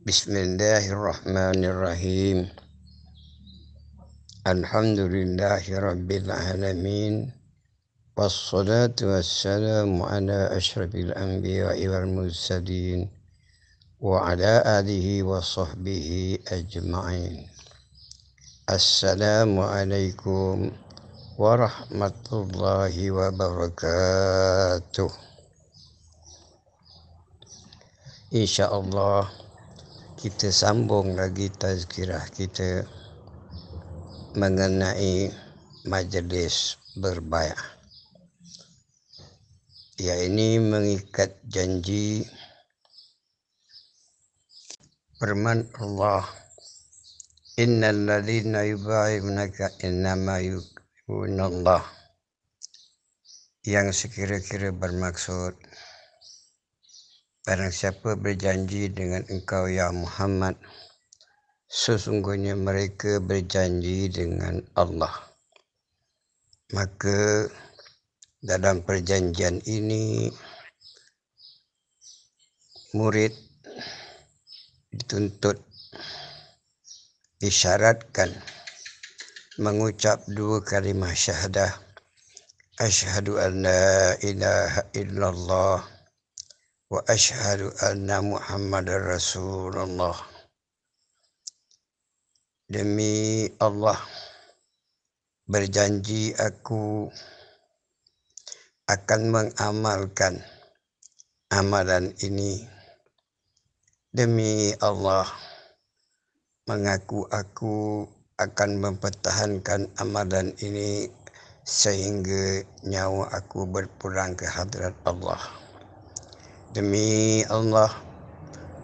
Bismillahirrahmanirrahim. Alhamdulillahi rabbil alamin. Wassalatu wassalamu ala ashrafil anbiya'i wal mursalin wa ala alihi wa sahbihi ajma'in. Assalamualaikum warahmatullahi wabarakatuh. InsyaAllah kita sambung lagi tazkirah kita mengenai majlis berbaiat. Ya, ini mengikat janji. Firman Allah, innal ladzina yubai'unaka innama yubayi'unallah, yang sekira-kira bermaksud barang siapa berjanji dengan engkau ya Muhammad, sesungguhnya mereka berjanji dengan Allah. Maka dalam perjanjian ini murid dituntut, disyaratkan mengucap dua kalimah syahadah, asyhadu an la ilaha illallah wa asyhadu anna Muhammadar Rasulullah. Demi Allah, berjanji aku akan mengamalkan amalan ini. Demi Allah, mengaku aku akan mempertahankan amalan ini sehingga nyawa aku berpulang ke hadrat Allah. Demi Allah,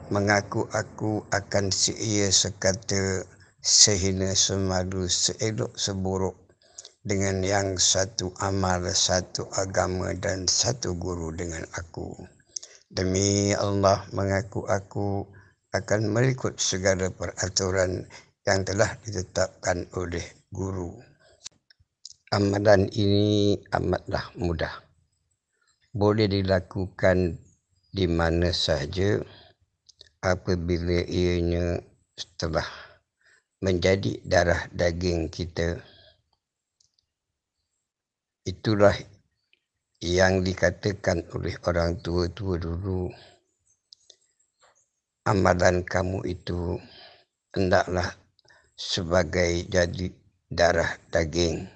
mengaku aku akan seia sekata, sehina semalu, seelok seburuk dengan yang satu amal, satu agama dan satu guru dengan aku. Demi Allah, mengaku aku akan mengikut segala peraturan yang telah ditetapkan oleh guru. Amalan ini amatlah mudah, boleh dilakukan di mana sahaja apabila ianya telah menjadi darah daging kita. Itulah yang dikatakan oleh orang tua-tua dulu, amalan kamu itu hendaklah sebagai jadi darah daging.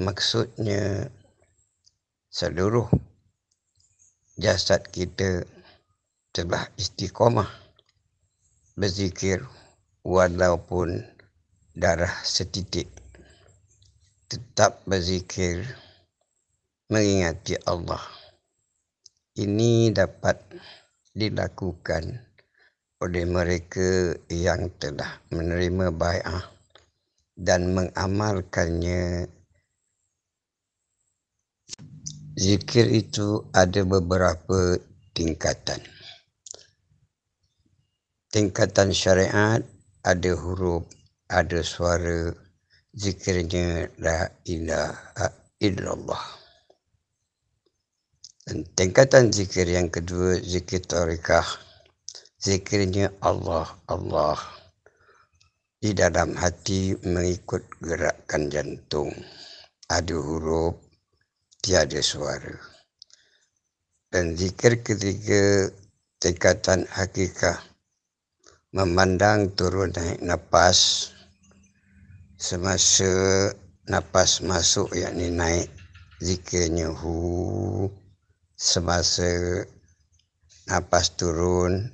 Maksudnya seluruh jasad kita telah istiqomah berzikir walaupun darah setitik, tetap berzikir mengingati Allah. Ini dapat dilakukan oleh mereka yang telah menerima bai'ah dan mengamalkannya. Zikir itu ada beberapa tingkatan. Tingkatan syariat ada huruf, ada suara. Zikirnya la ilaha illallah. Dan tingkatan zikir yang kedua, zikir tariqah. Zikirnya Allah, Allah. Di dalam hati mengikut gerakan jantung. Ada huruf, tiada suara. Dan zikir ketiga, tingkatan hakikah. Memandang turun naik nafas. Semasa nafas masuk, yakni naik, zikirnya hu. Semasa nafas turun,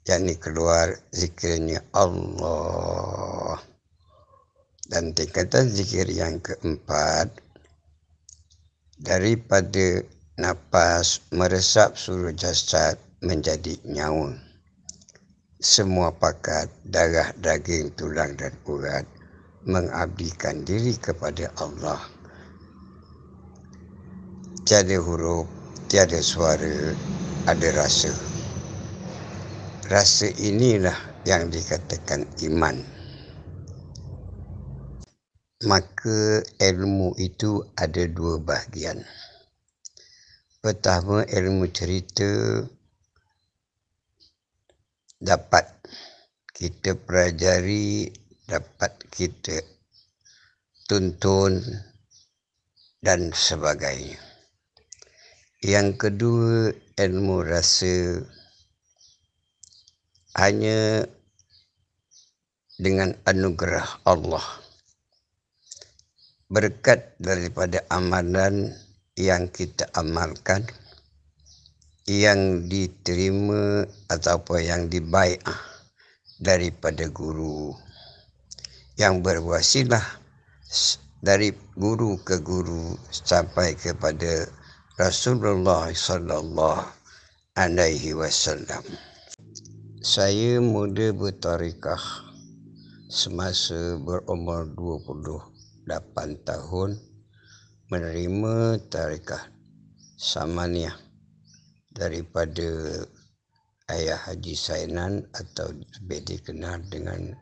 yakni keluar, zikirnya Allah. Dan tingkatan zikir yang keempat, daripada nafas meresap seluruh jasad menjadi nyawa. Semua pakat, darah, daging, tulang dan urat mengabdikan diri kepada Allah. Tiada huruf, tiada suara, ada rasa. Rasa inilah yang dikatakan iman. Maka ilmu itu ada dua bahagian. Pertama, ilmu cerita dapat kita pelajari, dapat kita tuntun dan sebagainya. Yang kedua, ilmu rasa hanya dengan anugerah Allah, berkat daripada amalan yang kita amalkan, yang diterima ataupun yang dibai'ah daripada guru, yang berwasilah dari guru ke guru sampai kepada Rasulullah sallallahu alaihi wasallam. Saya mula bertarekah semasa berumur 28 tahun, menerima tarekah Samaniyah daripada Ayah Haji Sainan atau lebih dikenal dengan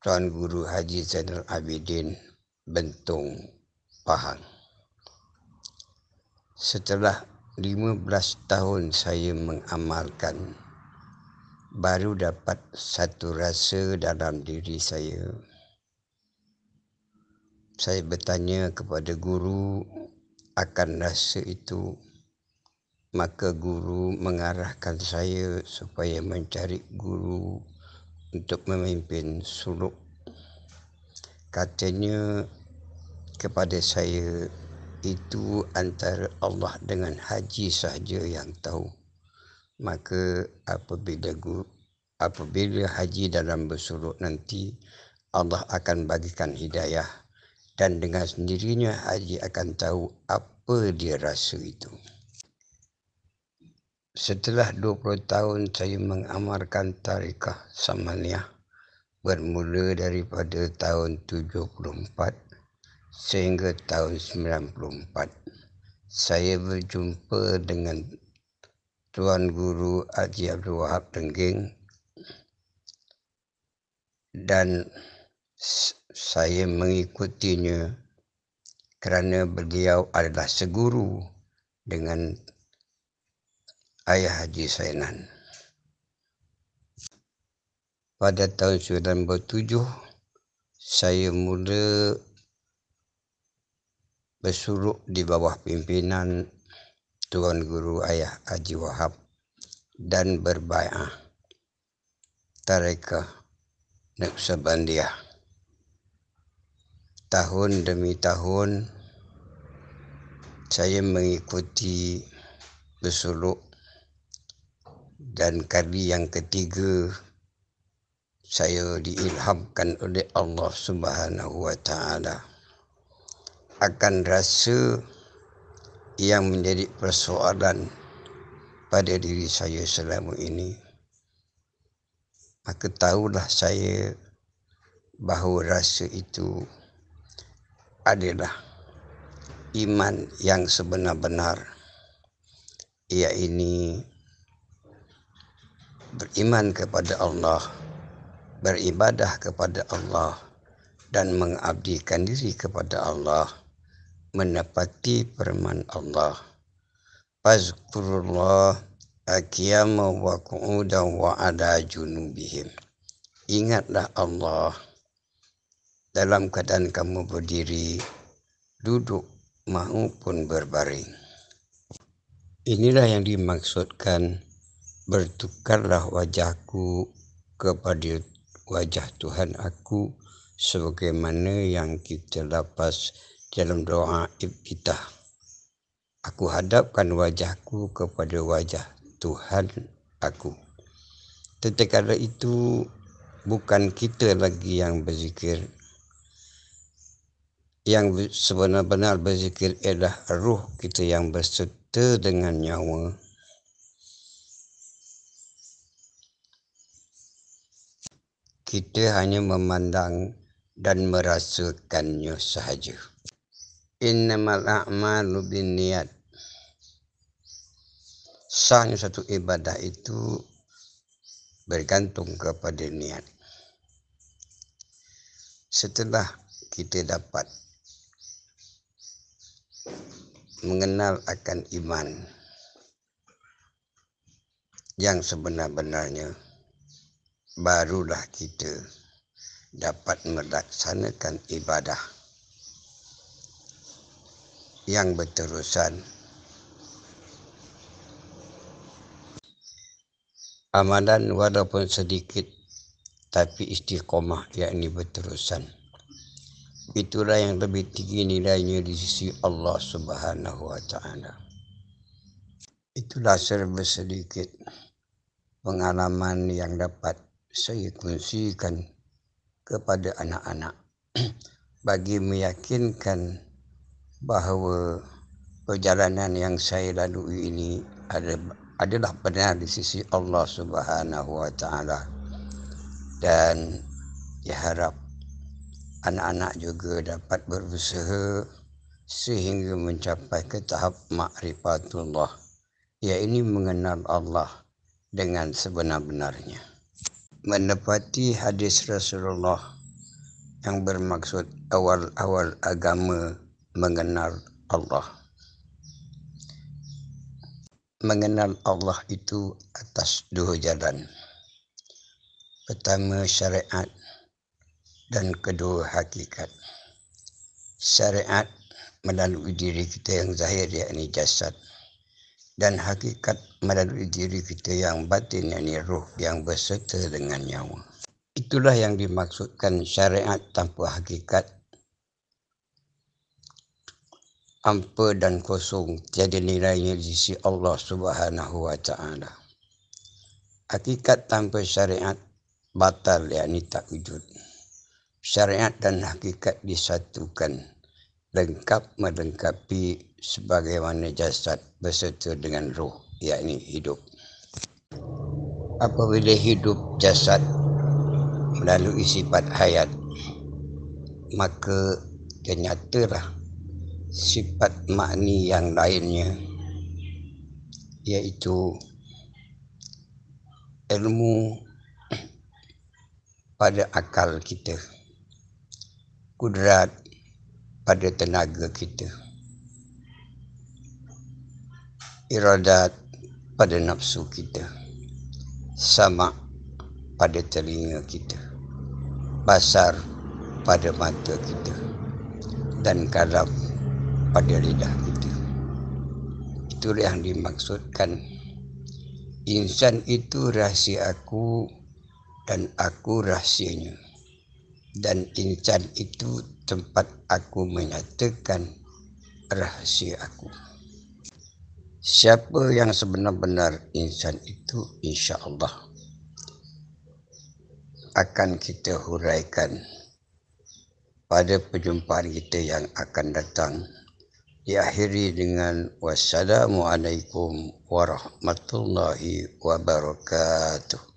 Tuan Guru Haji Zainal Abidin Bentung Pahang. Setelah 15 tahun saya mengamalkan, baru dapat satu rasa dalam diri saya. Saya bertanya kepada guru akan rasa itu, maka guru mengarahkan saya supaya mencari guru untuk memimpin suluk. Katanya kepada saya, itu antara Allah dengan haji sahaja yang tahu. Maka apabila haji dalam bersuluk nanti, Allah akan bagikan hidayah, dan dengan sendirinya haji akan tahu apa dia rasa itu. Setelah 20 tahun saya mengamalkan tarekah Samaniyah, bermula daripada tahun 74 sehingga tahun 94, saya berjumpa dengan Tuan Guru Haji Abdul Wahab Rengging, dan saya mengikutinya kerana beliau adalah seguru dengan Ayah Haji Sainan. Pada tahun 97, saya mula bersuluk di bawah pimpinan Tuan Guru Ayah Haji Wahab dan berbai'ah tarekah Naqsabandiyah. Tahun demi tahun saya mengikuti bersuluk, dan kali yang ketiga saya diilhamkan oleh Allah Subhanahu wa taala akan rasa yang menjadi persoalan pada diri saya selama ini. Maka tahulah saya bahawa rasa itu adalah iman yang sebenar-benar, iaitu beriman kepada Allah, beribadah kepada Allah, dan mengabdikan diri kepada Allah, menepati firman Allah. Fazkurullah qiyaman wa qu'udan wa ala junubihim. Ingatlah Allah dalam keadaan kamu berdiri, duduk maupun berbaring. Inilah yang dimaksudkan, bertukarlah wajahku kepada wajah Tuhan aku, sebagaimana yang kita lapas dalam doa iftitah. Aku hadapkan wajahku kepada wajah Tuhan aku. Tatkala itu bukan kita lagi yang berzikir. Yang sebenar-benar berzikir ialah ruh kita yang berserta dengan nyawa. Kita hanya memandang dan merasakannya sahaja. Innamal a'malu binniyat. Sahnya satu ibadah itu bergantung kepada niat. Setelah kita dapat mengenal akan iman yang sebenar-benarnya, barulah kita dapat melaksanakan ibadah yang berterusan. Amalan walaupun sedikit tapi istiqomah, yakni berterusan. Itulah yang lebih tinggi nilainya di sisi Allah Subhanahu wa Ta'ala. Itulah serba sedikit pengalaman yang dapat saya kongsikan kepada anak-anak bagi meyakinkan bahawa perjalanan yang saya lalui ini adalah benar di sisi Allah Subhanahu wa Ta'ala, dan diharap anak-anak juga dapat berusaha sehingga mencapai ke tahap ma'rifatullah, iaitu mengenal Allah dengan sebenar-benarnya. Menepati hadis Rasulullah yang bermaksud awal-awal agama mengenal Allah. Mengenal Allah itu atas dua jalan. Pertama syariat dan kedua hakikat. Syariat melalui diri kita yang zahir, yakni jasad, dan hakikat melalui diri kita yang batin, yakni ruh yang berserta dengan nyawa. Itulah yang dimaksudkan syariat tanpa hakikat, hampa dan kosong, tiada nilainya di sisi Allah Subhanahu wa Ta'ala. Hakikat tanpa syariat batal, yakni tak wujud. Syariat dan hakikat disatukan, lengkap melengkapi sebagaimana jasad berserta dengan roh, yakni hidup. Apabila hidup jasad melalui sifat hayat, maka ternyatalah sifat makni yang lainnya, iaitu ilmu pada akal kita, kudrat pada tenaga kita, iradat pada nafsu kita, sama pada telinga kita, basar pada mata kita, dan kalam pada lidah kita. Itulah yang dimaksudkan insan itu rahsia aku dan aku rahsianya, dan insan itu tempat aku menyatakan rahsia aku. Siapa yang sebenar-benar insan itu, insya-Allah akan kita huraikan pada perjumpaan kita yang akan datang. Diakhiri dengan wassalamualaikum warahmatullahi wabarakatuh.